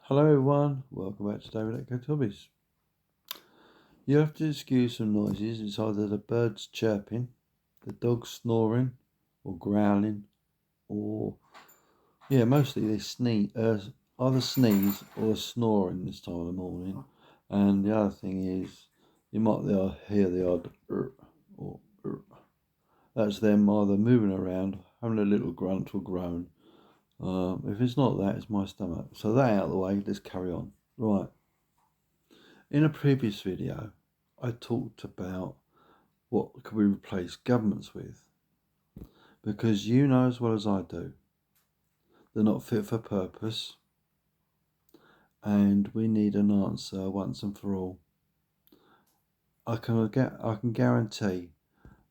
Hello everyone, welcome back to David Echo Hobbies. You have to excuse some noises. It's either the birds chirping, the dogs snoring or growling, or mostly they sneeze, either sneeze or snoring this time of the morning. And the other thing is you might hear the odd or that's them either moving around, having a little grunt or groan. If it's not that, it's my stomach. So that out of the way, let's carry on. Right. In a previous video, I talked about what could we replace governments with, because you know as well as I do, they're not fit for purpose, and we need an answer once and for all. I can guarantee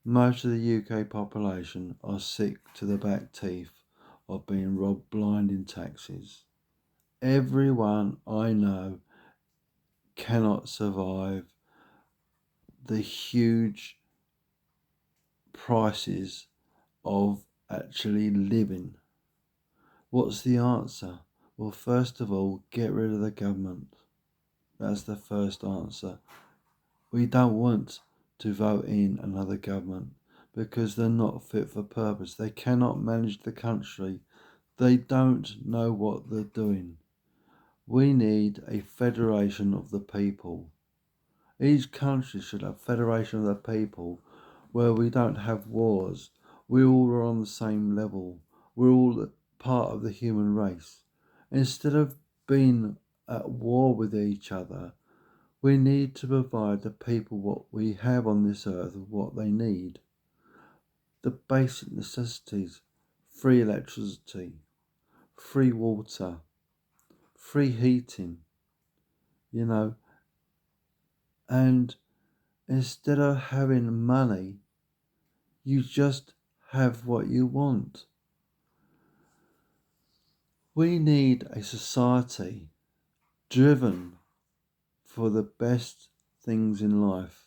most of the UK population are sick to the back teeth of being robbed blind in taxes. Everyone I know cannot survive the huge prices of actually living. What's the answer? Well, first of all, get rid of the government. That's the first answer. We don't want to vote in another government because they're not fit for purpose. They cannot manage the country. They don't know what they're doing. We need a federation of the people. Each country should have a federation of the people where we don't have wars. We all are on the same level. We're all part of the human race. Instead of being at war with each other, we need to provide the people what we have on this earth, what they need. The basic necessities: free electricity, free water, free heating, and instead of having money, you just have what you want. We need a society driven for the best things in life,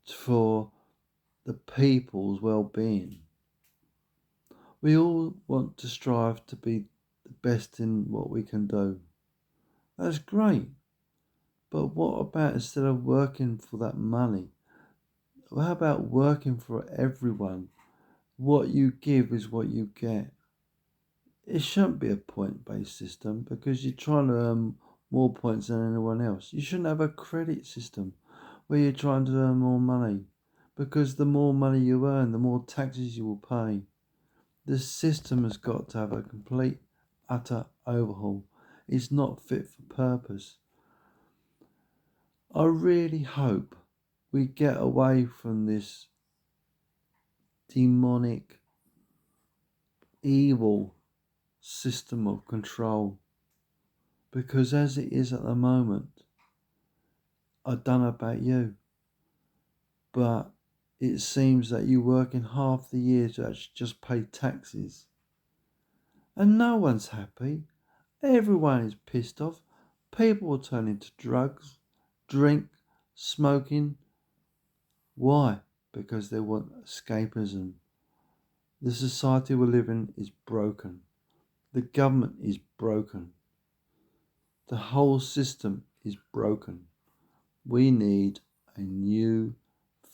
for the people's well-being. We all want to strive to be the best in what we can do. That's great. But what about instead of working for that money, how about working for everyone? What you give is what you get. It shouldn't be a point-based system because you're trying to earn more points than anyone else. You shouldn't have a credit system where you're trying to earn more money, because the more money you earn, the more taxes you will pay. The system has got to have a complete, utter overhaul. It's not fit for purpose. I really hope we get away from this demonic, evil system of control, because as it is at the moment, I don't know about you, but it seems that you work in half the year to actually just pay taxes, and no one's happy. Everyone is pissed off. People are turning to drugs, drink, smoking. Why? Because they want escapism. The society we live in is broken. The government is broken. The whole system is broken. We need a new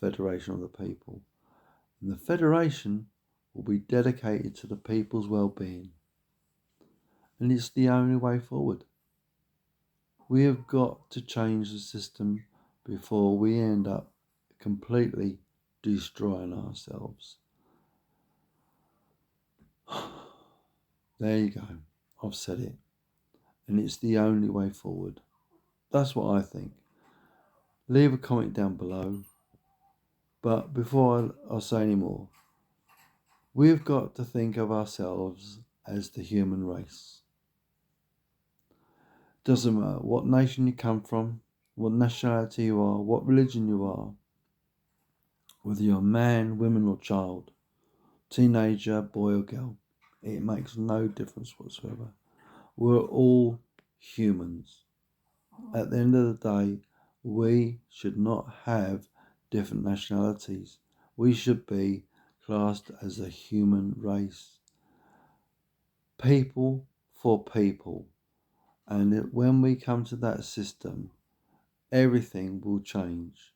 federation of the people. And the federation will be dedicated to the people's well-being. And it's the only way forward. We have got to change the system before we end up completely destroying ourselves. There you go. I've said it. And it's the only way forward. That's what I think. Leave a comment down below. But before I say any more, we've got to think of ourselves as the human race. Doesn't matter what nation you come from, what nationality you are, what religion you are, whether you're a man, woman or child, teenager, boy or girl, it makes no difference whatsoever. We're all humans. At the end of the day, we should not have different nationalities. We should be classed as a human race. People for people. And when we come to that system, everything will change.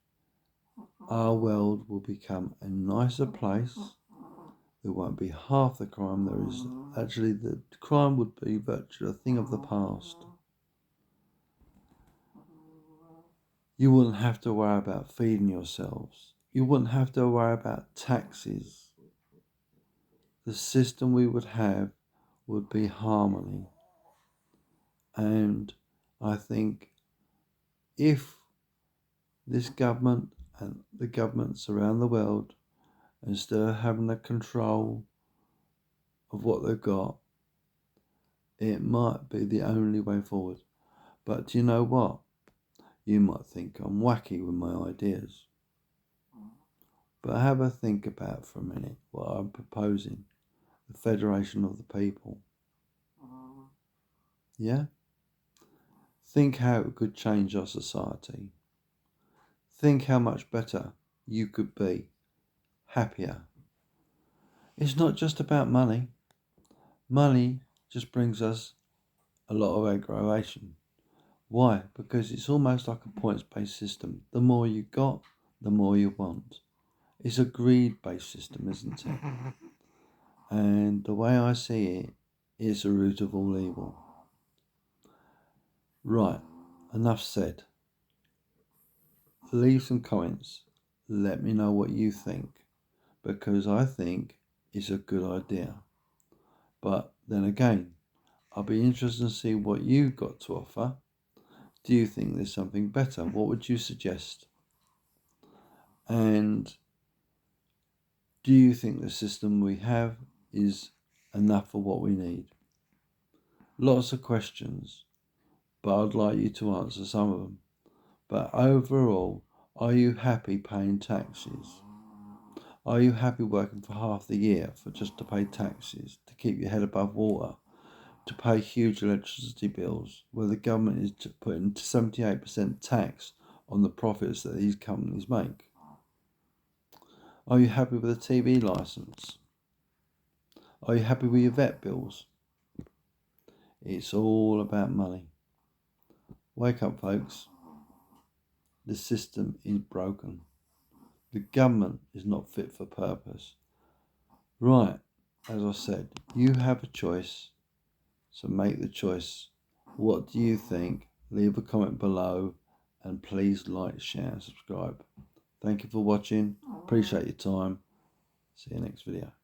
Our world will become a nicer place. There won't be half the crime there is. Actually, the crime would be virtually a thing of the past. You wouldn't have to worry about feeding yourselves. You wouldn't have to worry about taxes. The system we would have would be harmony. And I think if this government and the governments around the world, instead of having the control of what they've got, it might be the only way forward. But do you know what? You might think I'm wacky with my ideas. But have a think about for a minute what I'm proposing. The Federation of the People. Yeah? Think how it could change our society. Think how much better you could be. Happier. It's not just about money. Money just brings us a lot of aggravation. Why? Because it's almost like a points-based system. The more you got, the more you want. It's a greed-based system, isn't it? And the way I see it, it's the root of all evil. Right, enough said. Leave some comments. Let me know what you think, because I think it's a good idea. But then again, I'll be interested to see what you've got to offer. Do you think there's something better? What would you suggest? And do you think the system we have is enough for what we need? Lots of questions, but I'd like you to answer some of them. But overall, are you happy paying taxes? Are you happy working for half the year for just to pay taxes, to keep your head above water, to pay huge electricity bills, where the government is putting 78% tax on the profits that these companies make? Are you happy with a TV license? Are you happy with your vet bills? It's all about money. Wake up, folks. The system is broken. The government is not fit for purpose. Right, as I said, you have a choice, so make the choice. What do you think? Leave a comment below, and please like, share and subscribe. Thank you for watching. Appreciate your time. See you next video.